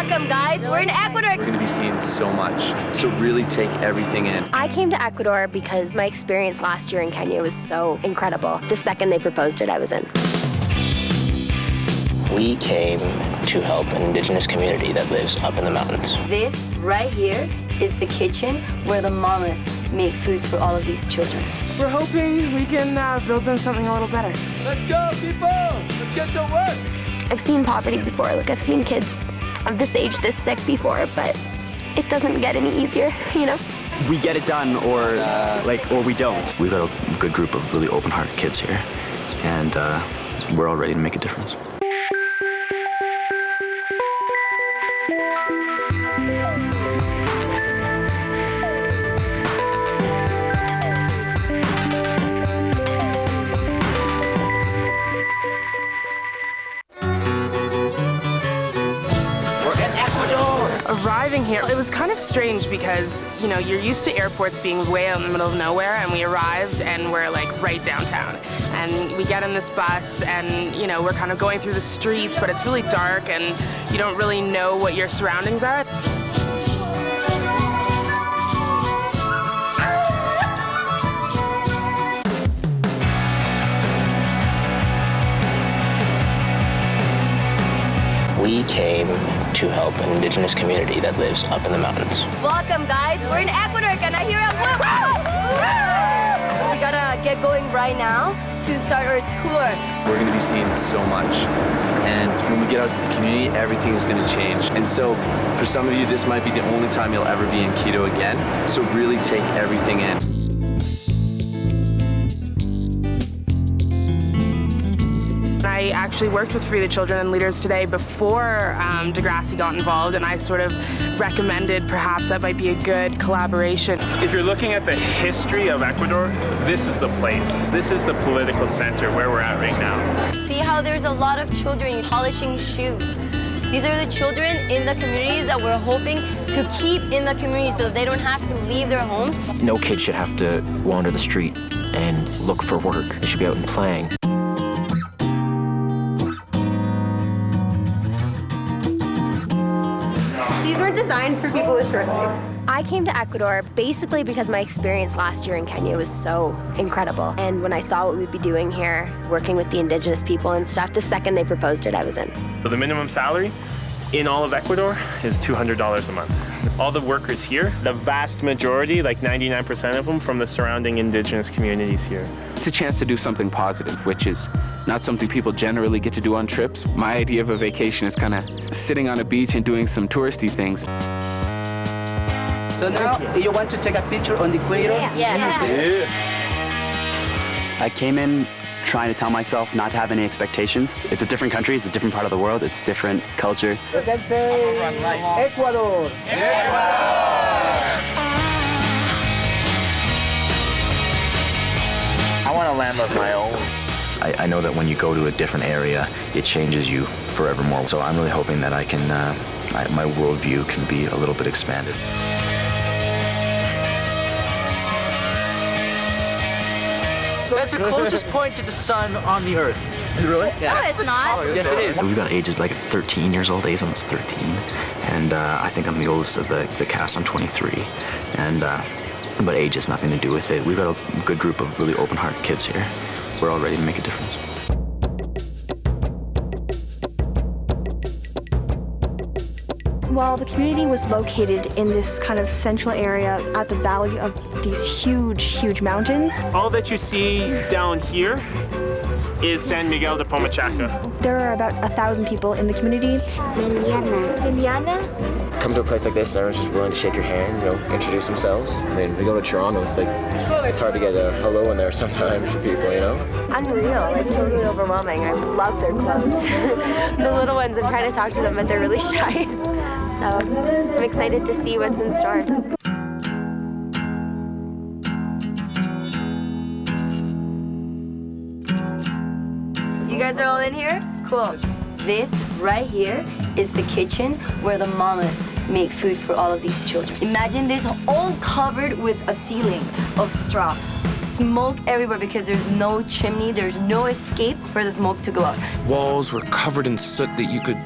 Welcome, guys. We're in Ecuador. We're gonna be seeing so much, so really take everything in. I came to Ecuador because my experience last year in Kenya was so incredible. The second they proposed it, I was in. We came to help an indigenous community that lives up in the mountains. This right here is the kitchen where the mamas make food for all of these children. We're hoping we can build them something a little better. Let's go, people! Let's get to work! I've seen poverty before. Like, I've seen kids of this age this sick before, but it doesn't get any easier, you know? We get it done or we don't. We've got a good group of really open-hearted kids here, and we're all ready to make a difference. Arriving here, it was kind of strange because, you know, you're used to airports being way out in the middle of nowhere, and we arrived and we're like right downtown. And we get in this bus and, you know, we're kind of going through the streets, but it's really dark and you don't really know what your surroundings are. We came to help an indigenous community that lives up in the mountains. Welcome, guys. We're in Ecuador. Can I hear a woo woo? We gotta get going right now to start our tour. We're gonna be seeing so much. And when we get out to the community, everything is gonna change. And so, for some of you, this might be the only time you'll ever be in Quito again. So really take everything in. I actually worked with Free the Children and Leaders Today before Degrassi got involved, and I sort of recommended perhaps that might be a good collaboration. If you're looking at the history of Ecuador, this is the place. This is the political center where we're at right now. See how there's a lot of children polishing shoes. These are the children in the communities that we're hoping to keep in the community so they don't have to leave their homes. No kid should have to wander the street and look for work. They should be out and playing. These were designed for people with short legs. I came to Ecuador basically because my experience last year in Kenya was so incredible. And when I saw what we'd be doing here, working with the indigenous people and stuff, the second they proposed it, I was in. So the minimum salary in all of Ecuador is $200 a month. All the workers here, the vast majority, like 99% of them, from the surrounding indigenous communities here. It's a chance to do something positive, which is not something people generally get to do on trips. My idea of a vacation is kind of sitting on a beach and doing some touristy things. So now, you want to take a picture on the equator? Yeah. I came in trying to tell myself not to have any expectations. It's a different country, it's a different part of the world, it's different culture. You can say Ecuador. I want a land of my own. I know that when you go to a different area, it changes you forevermore. So I'm really hoping that I can, my worldview can be a little bit expanded. That's the closest point to the sun on the Earth. Is it really? No, it's not. Yes, it is. So we've got ages like 13 years old, Aizan's 13, and I think I'm the oldest of the cast. I'm 23, and but age has nothing to do with it. We've got a good group of really open-hearted kids here. We're all ready to make a difference. Well, the community was located in this kind of central area at the valley of these huge, huge mountains. All that you see down here is San Miguel de Pomachaca. There are about 1,000 people in the community. Come to a place like this and everyone's just willing to shake your hand, you know, introduce themselves. I mean, we go to Toronto, it's like, it's hard to get a hello in there sometimes for people, you know? Unreal, like totally overwhelming. I love their clothes. The little ones, I'm trying to talk to them, but they're really shy. So I'm excited to see what's in store. You guys are all in here? Cool. This right here is the kitchen where the mamas make food for all of these children. Imagine this all covered with a ceiling of straw. Smoke everywhere because there's no chimney, there's no escape for the smoke to go out. Walls were covered in soot that you could,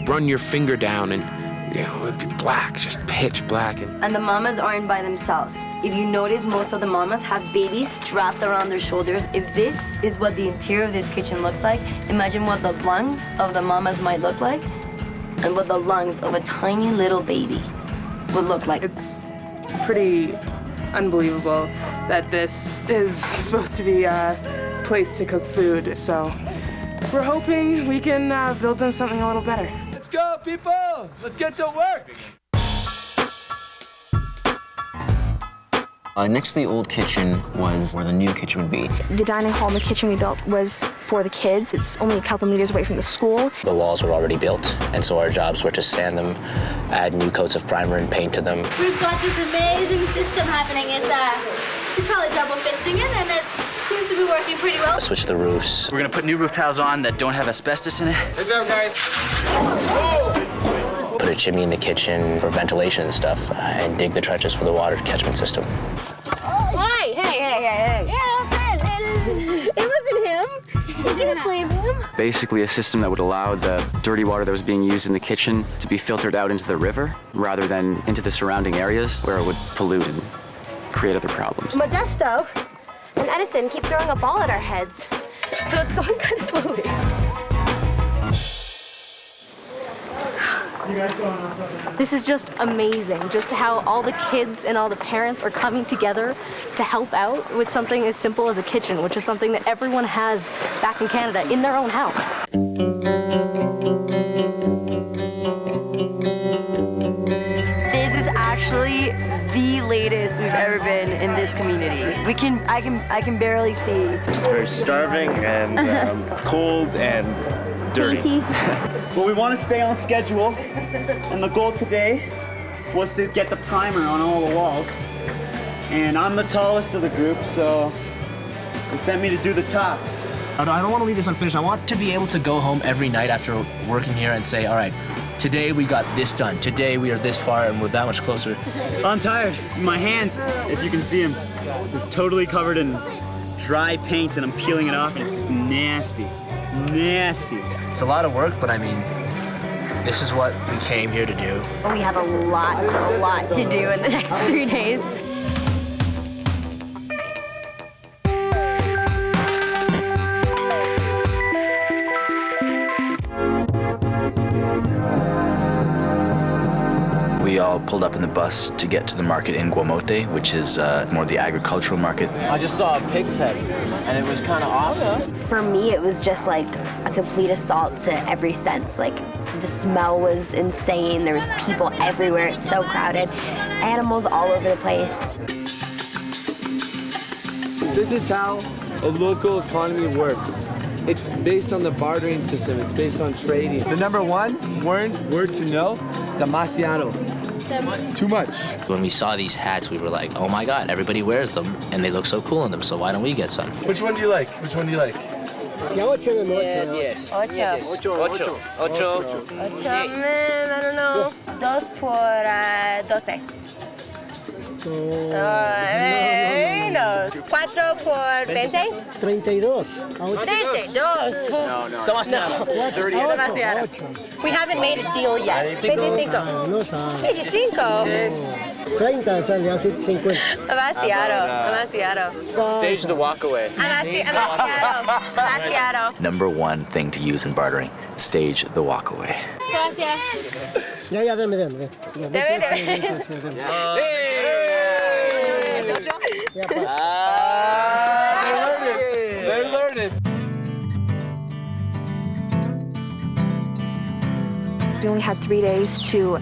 run your finger down and, it'd be black, just pitch black. And the mamas aren't by themselves. If you notice, most of the mamas have babies strapped around their shoulders. If this is what the interior of this kitchen looks like, imagine what the lungs of the mamas might look like and what the lungs of a tiny little baby would look like. It's pretty unbelievable that this is supposed to be a place to cook food. So we're hoping we can build them something a little better. Let's go, people! Let's get to work! Next to the old kitchen was where the new kitchen would be. The dining hall and the kitchen we built was for the kids. It's only a couple meters away from the school. The walls were already built, and so our jobs were to sand them, add new coats of primer and paint to them. We've got this amazing system happening. It's we call it double fisting it, and it seems to be working pretty well. Switch the roofs. We're gonna put new roof tiles on that don't have asbestos in it. Heads up, guys. Put a chimney in the kitchen for ventilation and stuff, and dig the trenches for the water catchment system. Hey. It wasn't him. You didn't blame him. Basically a system that would allow the dirty water that was being used in the kitchen to be filtered out into the river rather than into the surrounding areas where it would pollute and create other problems. Modesto and Edison keep throwing a ball at our heads, so it's going kind of slowly. This is just amazing, just how all the kids and all the parents are coming together to help out with something as simple as a kitchen, which is something that everyone has back in Canada in their own house. This is actually the latest we've ever been in this community. I can barely see. Just very starving and cold and dirty. Well, we want to stay on schedule, and the goal today was to get the primer on all the walls. And I'm the tallest of the group, so they sent me to do the tops. I don't want to leave this unfinished. I want to be able to go home every night after working here and say, all right, today we got this done. Today we are this far and we're that much closer. I'm tired. My hands, if you can see them, are totally covered in dry paint, and I'm peeling it off, and it's just nasty. Nasty. It's a lot of work, but I mean, this is what we came here to do. We have a lot to do in the next 3 days. We all pulled up in the bus to get to the market in Guamote, which is more the agricultural market. I just saw a pig's head, and it was kind of awesome. For me, it was just like a complete assault to every sense. Like, the smell was insane. There was people everywhere. It's so crowded. Animals all over the place. This is how a local economy works. It's based on the bartering system. It's based on trading. The number one word to know, demasiado. Too much. When we saw these hats, we were like, oh my God, everybody wears them, and they look so cool in them, so why don't we get some? Which one do you like? Which one do you like? Yes. Ocho. Man, I don't know. 2 por 12. No. 4 por 20. 32. 32. No. Demasiado. We haven't made a deal yet. 25. 25. 30 sale a 50. Demasiado. Stage the walk away. Demasiado. Number one thing to use in bartering, stage the walk away. Gracias. Ya, deme. They learned it. We only had 3 days to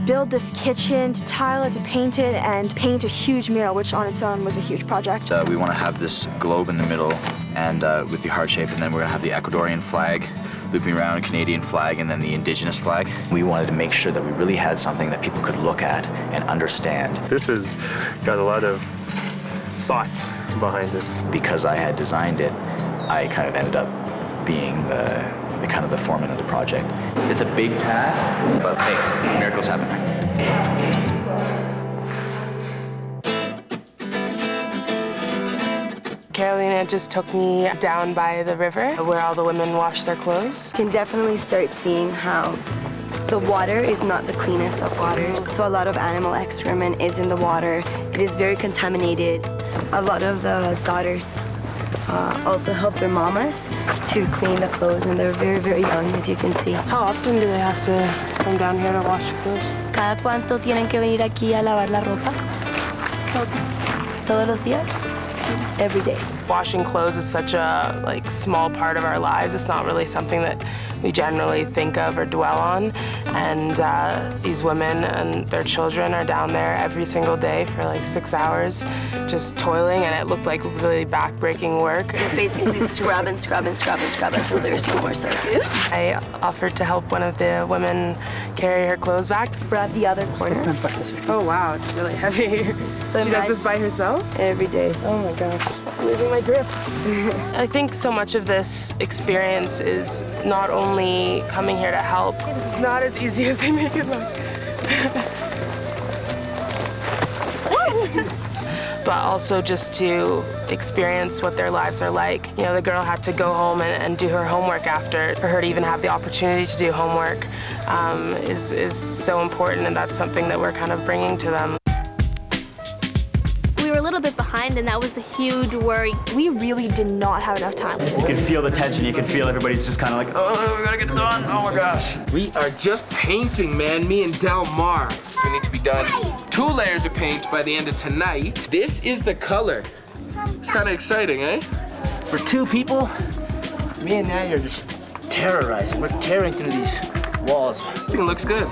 build this kitchen, to tile it, to paint it, and paint a huge mural, which on its own was a huge project. We want to have this globe in the middle and with the heart shape, and then we're going to have the Ecuadorian flag looping around, a Canadian flag, and then the indigenous flag. We wanted to make sure that we really had something that people could look at and understand. This has got a lot of thought behind it. Because I had designed it, I kind of ended up being the kind of the foreman of the project. It's a big task, but hey, miracles happen. Carolina just took me down by the river where all the women wash their clothes. You can definitely start seeing how the water is not the cleanest of waters. So a lot of animal excrement is in the water. It is very contaminated. A lot of the daughters also help their mamas to clean the clothes, and they're very, very young, as you can see. How often do they have to come down here to wash their clothes? ¿Cada cuánto tienen que venir aquí a lavar la ropa? Todos los días? Every day. Washing clothes is such a small part of our lives. It's not really something that we generally think of or dwell on. And these women and their children are down there every single day for 6 hours just toiling, and it looked like really back-breaking work. Just basically scrub and scrub and scrub and scrub until there's no more soap. I offered to help one of the women carry her clothes back. Grab the other corner. Oh wow, it's really heavy. So she does this by herself? Every day. Oh my gosh, I'm losing my grip. I think so much of this experience is not only coming here to help. It's not as easy as they make it look. But also just to experience what their lives are like. You know, the girl had to go home and do her homework after. For her to even have the opportunity to do homework is so important, and that's something that we're kind of bringing to them. We were a little bit behind, and that was the huge worry. We really did not have enough time. You can feel the tension. You can feel everybody's just kind of like, oh, we gotta get done. Oh my gosh. We are just painting, man, me and Del Mar. We need to be done 2 layers of paint by the end of tonight. This is the color. It's kind of exciting, eh? For 2 people, me and Natty are just terrorizing. We're tearing through these walls. I think it looks good.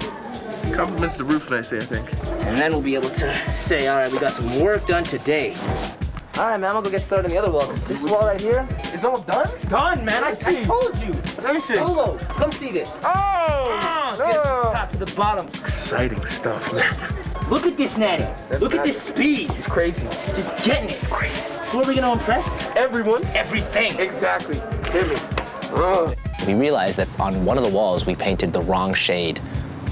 Compliments the roof nicely, I think. And then we'll be able to say, all right, we got some work done today. All right, man, I'm gonna go get started on the other wall, because this wall right here is all done. Done, man, I see. I told you. Let me see. Solo, come see this. Oh! Get the top to the bottom. Exciting stuff, man. Look at this, Natty. Look at this speed. It's crazy. Just getting it. It's crazy. Who are we gonna impress? Everyone. Everything. Exactly. Hit me. Oh. We realized that on one of the walls we painted the wrong shade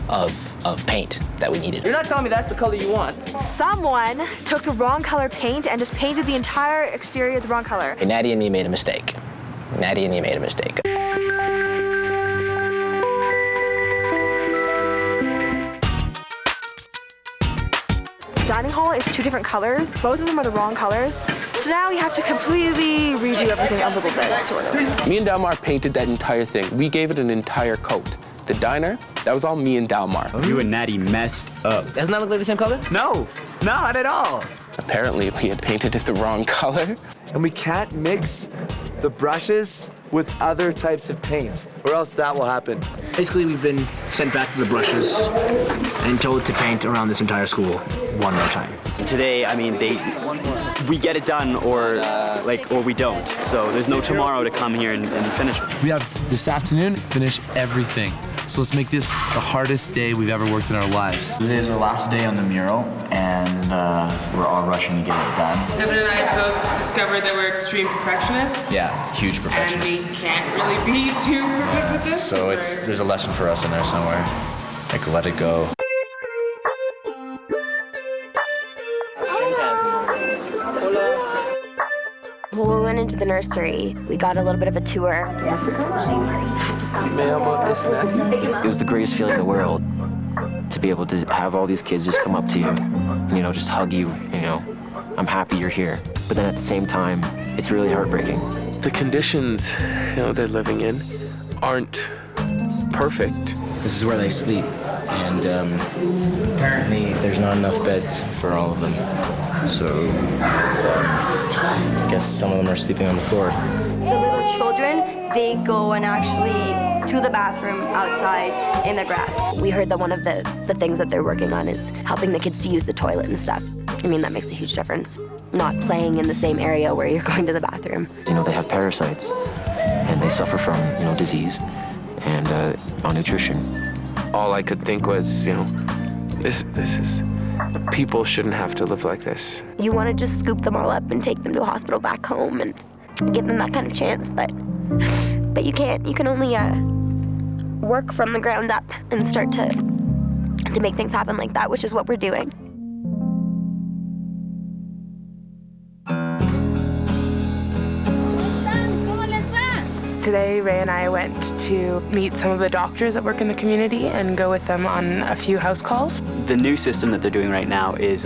of paint that we needed. You're not telling me that's the color you want. Someone took the wrong color paint and just painted the entire exterior the wrong color. Okay, Natty and me made a mistake. Natty and me made a mistake. Dining hall is 2 different colors. Both of them are the wrong colors. So now we have to completely redo everything a little bit, sort of. Me and Dalmar painted that entire thing. We gave it an entire coat. The diner, that was all me and Dalmar. You and Natty messed up. Doesn't that look like the same color? No, not at all. Apparently, we had painted it the wrong color. And we can't mix the brushes with other types of paint, or else that will happen. Basically, we've been sent back to the brushes and told to paint around this entire school 1 more time. Today, I mean, we get it done or we don't. So there's no tomorrow to come here and finish. We have this afternoon, finish everything. So let's make this the hardest day we've ever worked in our lives. Today is our last day on the mural, and we're all rushing to get it done. Devin and I both discovered that we're extreme perfectionists. Yeah, huge And perfectionists. we can't really be too perfect with this. So there's a lesson for us in there somewhere. Like, let it go. When we went into the nursery, we got a little bit of a tour. It was the greatest feeling in the world to be able to have all these kids just come up to you and, just hug you, I'm happy you're here. But then at the same time, it's really heartbreaking. The conditions, they're living in aren't perfect. This is where they sleep, and apparently there's not enough beds for all of them. So I guess some of them are sleeping on the floor. The little children, they go and actually to the bathroom outside in the grass. We heard that one of the things that they're working on is helping the kids to use the toilet and stuff. I mean, that makes a huge difference. Not playing in the same area where you're going to the bathroom. They have parasites, and they suffer from, disease and malnutrition. All I could think was, this is, people shouldn't have to live like this. You want to just scoop them all up and take them to a hospital back home and give them that kind of chance, but you can't. You can only work from the ground up and start to make things happen like that, which is what we're doing. Today, Ray and I went to meet some of the doctors that work in the community and go with them on a few house calls. The new system that they're doing right now is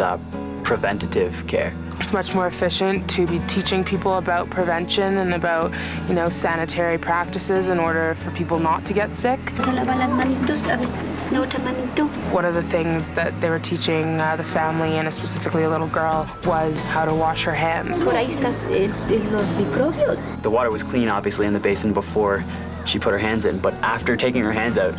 preventative care. It's much more efficient to be teaching people about prevention and about, sanitary practices in order for people not to get sick. One of the things that they were teaching the family, and specifically a little girl, was how to wash her hands. The water was clean, obviously, in the basin before she put her hands in, but after taking her hands out,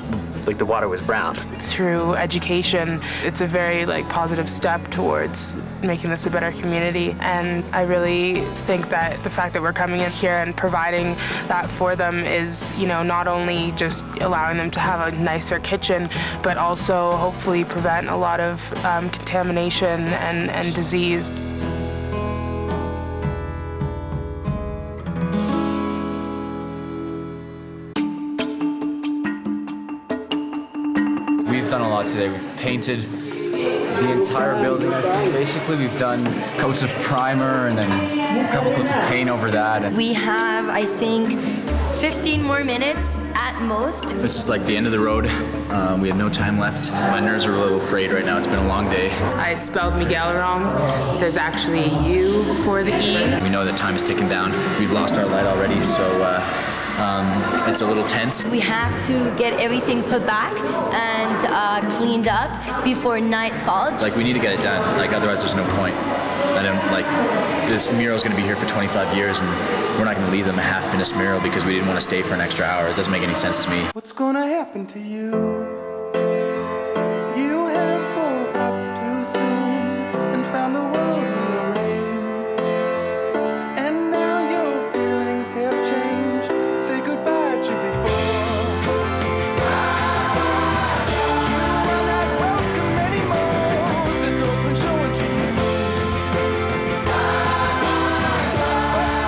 the water was brown. Through education, it's a very positive step towards making this a better community. And I really think that the fact that we're coming in here and providing that for them is, not only just allowing them to have a nicer kitchen, but also hopefully prevent a lot of contamination and disease. We've done a lot today. We've painted the entire building, I think. Basically, we've done coats of primer and then a couple coats of paint over that. We have, I think, 15 more minutes at most. This is like the end of the road. We have no time left. My nerves are a little frayed right now. It's been a long day. I spelled Miguel wrong. There's actually a U for the E. We know that time is ticking down. We've lost our light already, so it's a little tense. We have to get everything put back and cleaned up before night falls. We need to get it done. Otherwise there's no point. This mural is going to be here for 25 years, and we're not going to leave them a half-finished mural because we didn't want to stay for an extra hour. It doesn't make any sense to me. What's gonna happen to you? You have woke up too soon and found the world rearranged, and now your feelings have changed. Say goodbye to before. You are not welcome anymore. The door's been shown to you.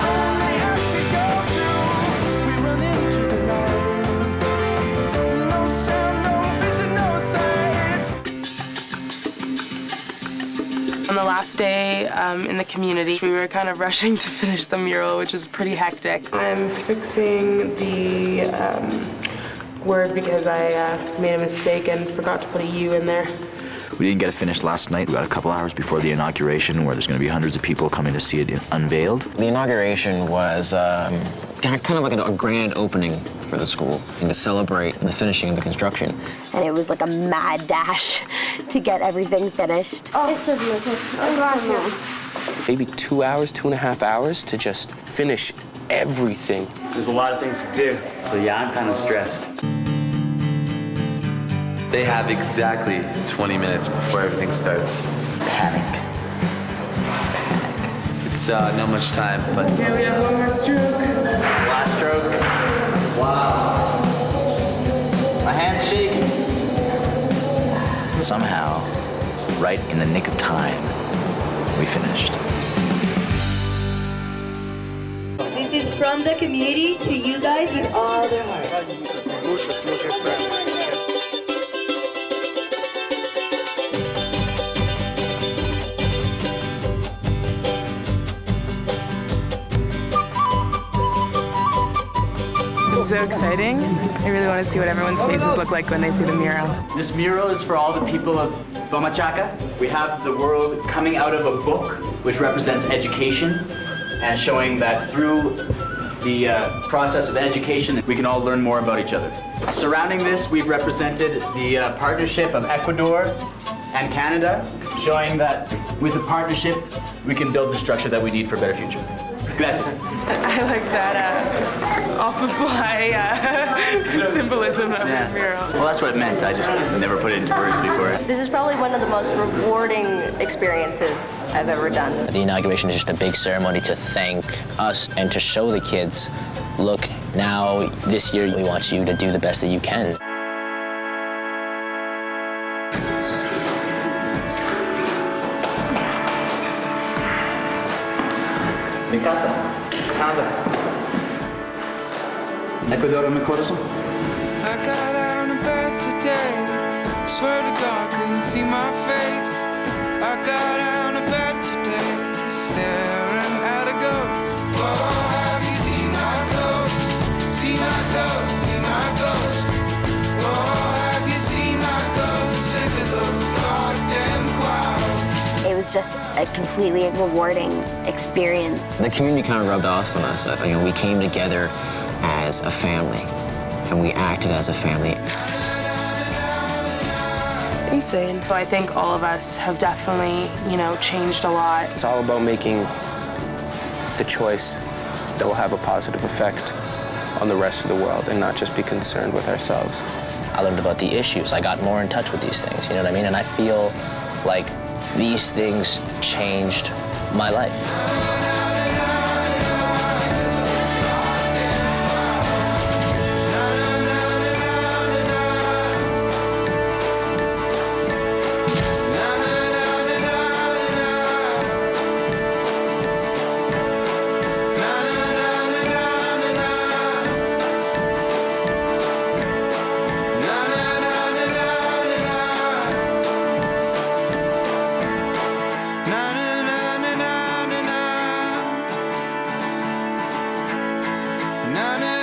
Only as we go through, we run into the night. No sound, no vision, no sight. On the last day in the community, we were kind of rushing to finish the mural, which is pretty hectic. I'm fixing the word because I made a mistake and forgot to put a U in there. We didn't get it finished last night. We got a couple hours before the inauguration where there's going to be hundreds of people coming to see it unveiled. The inauguration was kind of like a grand opening for the school and to celebrate the finishing of the construction. And it was like a mad dash to get everything finished. Maybe 2 hours, 2.5 hours to just finish everything. There's a lot of things to do, so yeah, I'm kind of stressed. They have exactly 20 minutes before everything starts. Panic. It's not much time, but... Yeah, we have one more stroke. Last stroke. Wow. My hand's shaking. Somehow, right in the nick of time, we finished. This is from the community to you guys with all their heart. It's so exciting. I really want to see what everyone's faces look like when they see the mural. This mural is for all the people of Bamachaca. We have the world coming out of a book, which represents education, and showing that through the process of education, we can all learn more about each other. Surrounding this, we've represented the partnership of Ecuador and Canada, showing that with a partnership, we can build the structure that we need for a better future. Gracias. I like that off-the-fly symbolism of the mural. Well, that's what it meant. I just never put it into words before. This is probably one of the most rewarding experiences I've ever done. The inauguration is just a big ceremony to thank us and to show the kids, look, now this year we want you to do the best that you can. Mi casa, Canada. Ecuador, mi corazón. I got out of bed today. Swear to God, couldn't see my face. I got out of bed today, just staring at a ghost. Oh, have you seen my ghost? was just a completely rewarding experience. The community kind of rubbed off on us. You know, we came together as a family, and we acted as a family. Insane. So I think all of us have definitely, you know, changed a lot. It's all about making the choice that will have a positive effect on the rest of the world and not just be concerned with ourselves. I learned about the issues. I got more in touch with these things, you know what I mean? And I feel like these things changed my life. Na na